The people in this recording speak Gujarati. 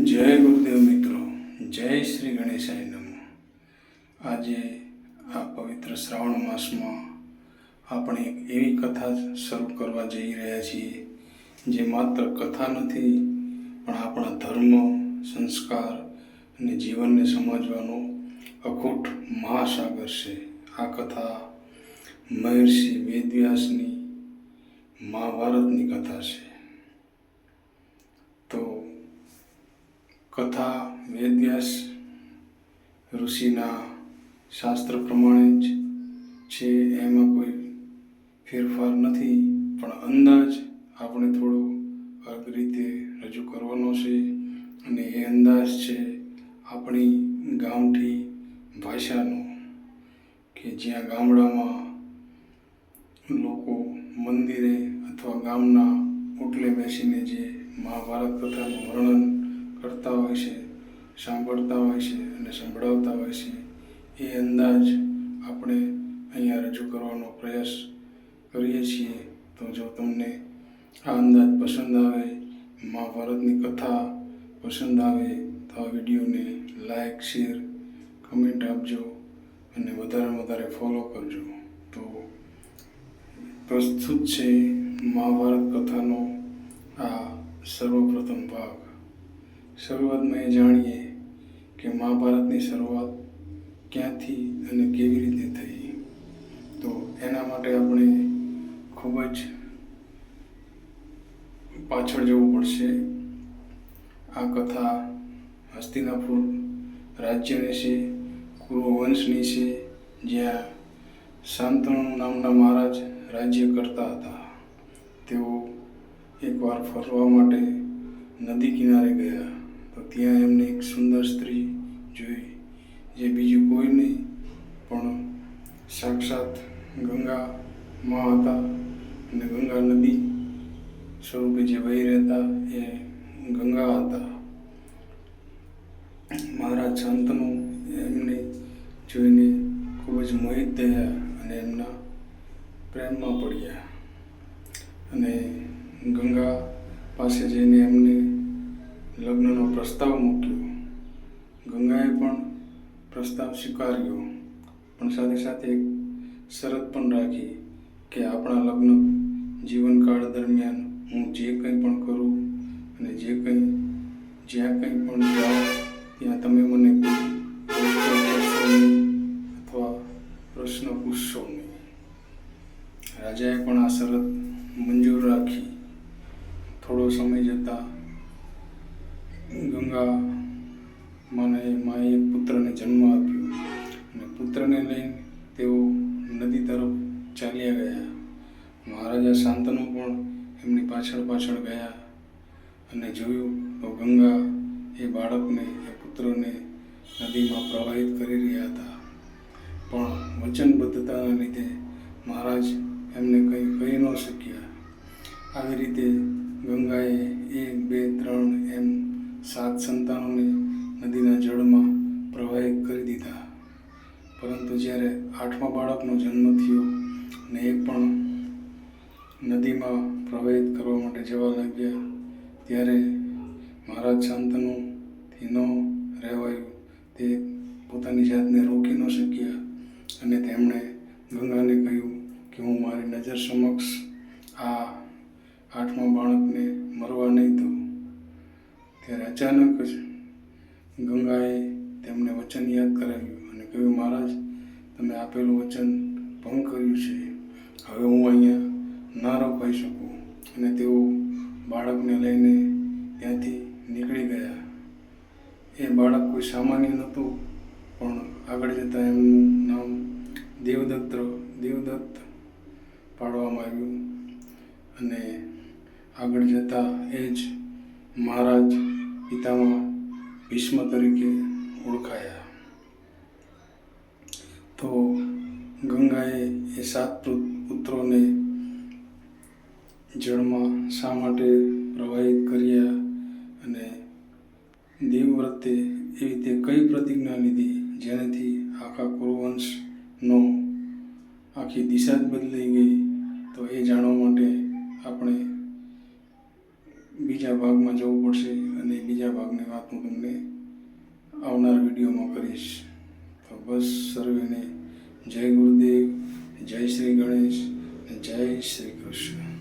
જય ગુરુદેવ મિત્રો, જય શ્રી ગણેશાય નમઃ. આજે આ પવિત્ર શ્રાવણ માસમાં આપણે એક એવી કથા શરૂ કરવા જઈ રહ્યા છીએ જે માત્ર કથા નથી પણ આપણા ધર્મ, સંસ્કાર અને જીવનને સમજવાનો અખૂટ મહાસાગર છે. આ કથા મહર્ષિ વેદવ્યાસની મહાભારતની કથા છે. તો કથા વેદવ્યાસ ઋષિના શાસ્ત્ર પ્રમાણે જ છે, એમાં કોઈ ફેરફાર નથી, પણ અંદાજ આપણે થોડો અલગ રીતે રજૂ કરવાનો છે. અને એ અંદાજ છે આપણી ગામઠી ભાષાનો, કે જ્યાં ગામડામાં લોકો મંદિરે અથવા ગામના ઓટલે બેસીને જે મહાભારત કથાનું વર્ણન કરતા હોય છે, સાંભળતા હોય છે અને સંભળાવતા હોય છે, એ અંદાજ આપણે અહીંયા રજૂ કરવાનો પ્રયાસ કરીએ છીએ. તો જો તમને આ અંદાજ પસંદ આવે, મહાભારતની કથા પસંદ આવે, તો આ વિડીયોને લાઈક, શેર, કમેન્ટ આપજો અને વધારે ફોલો કરજો. તો પ્રસ્તુત છે મહાભારત કથાનો આ સર્વપ્રથમ ભાગ. શરૂઆતમાં એ જાણીએ કે મહાભારતની શરૂઆત ક્યાંથી અને કેવી રીતે થઈ. તો એના માટે આપણે ખૂબ જ પાછળ જવું પડશે. આ કથા હસ્તિનાપુર રાજ્યની છે, કુરુ વંશની છે, જ્યાં શાંતનુ નામના મહારાજ રાજ્ય કરતા હતા. તેઓ એકવાર ફરવા માટે નદી કિનારે ગયા, તો ત્યાં એમને એક સુંદર સ્ત્રી જોઈ, જે બીજું કોઈ નહીં પણ સાક્ષાત ગંગા માં હતા. અને ગંગા નદી સ્વરૂપે જે વહી રહેતા એ ગંગા હતા. મહારાજ શાંતનુ એમને જોઈને ખૂબ જ મોહિત થયા અને એમના પ્રેમમાં પડ્યા. અને ગંગા પાસે જઈને એમને લગ્નનો પ્રસ્તાવ મૂક્યો. ગંગાએ પણ પ્રસ્તાવ સ્વીકાર્યો, પણ સાથે સાથે એક શરત પણ રાખી કે આપણા લગ્ન જીવનકાળ દરમિયાન હું જે કંઈ પણ કરું અને જ્યાં કંઈ પણ જાઉં ત્યાં તમે મને કોઈ કરશો નહીં અથવા પ્રશ્ન પૂછશો નહીં. રાજાએ પણ આ શરત મંજૂર રાખી. થોડો સમય જતાં ગંગા માએ એક પુત્રને જન્મ આપ્યો અને પુત્રને લઈને તેઓ નદી તરફ ચાલ્યા ગયા. મહારાજા શાંતનુ પણ એમની પાછળ ગયા અને જોયું તો ગંગા એ બાળકને, એ પુત્રને નદીમાં પ્રવાહિત કરી રહ્યા હતા. પણ વચનબદ્ધતાના લીધે મહારાજ એમને કંઈ કહી ન શક્યા. આવી રીતે ગંગાએ 1, 2, 3 એમ 7 સંતાનોને નદીના જળમાં પ્રવાહિત કરી દીધા. પરંતુ જ્યારે 8મા બાળકનો જન્મ થયો ને એ પણ નદીમાં પ્રવાહિત કરવા માટે જવા લાગ્યા, ત્યારે મહારાજ શાંતનુથી ન રહેવાયું. તે પોતાની જાતને રોકી ન શક્યા અને તેમણે ગંગાને કહ્યું કે હું મારી નજર સમક્ષ આ 8મા બાળકને મરવા નહીં દઉં. ત્યારે અચાનક જ ગંગાએ તેમને વચન યાદ કરાવ્યું અને કહ્યું, મહારાજ, તમે આપેલું વચન ભંગ કર્યું છે. હવે હું અહીંયા ના રોકાઈ શકું. અને તેઓ બાળકને લઈને ત્યાંથી નીકળી ગયા. એ બાળક કોઈ સામાન્ય નહોતું, પણ આગળ જતાં એમનું નામ દેવદત્ત પાડવામાં આવ્યું. અને આગળ જતાં એ જ મહારાજ પિતામહ ભીષ્મ તરીકે ઓળખાયા. તો ગંગાએ એ 7 પુત્રોને જળમાં શા માટે પ્રવાહિત કર્યા અને દેવવ્રતે એવી રીતે કઈ પ્રતિજ્ઞા લીધી જેનાથી આખા કુરુવંશનો આખી દિશા જ બદલાઈ ગઈ. તો એ જાણવા માટે આપણે બીજા ભાગમાં જવું પડશે અને બીજા ભાગની વાત હું તમને આવનાર વિડીયોમાં કરીશ. તો બસ સર્વેને જય ગુરુદેવ, જય શ્રી ગણેશ, જય શ્રી કૃષ્ણ.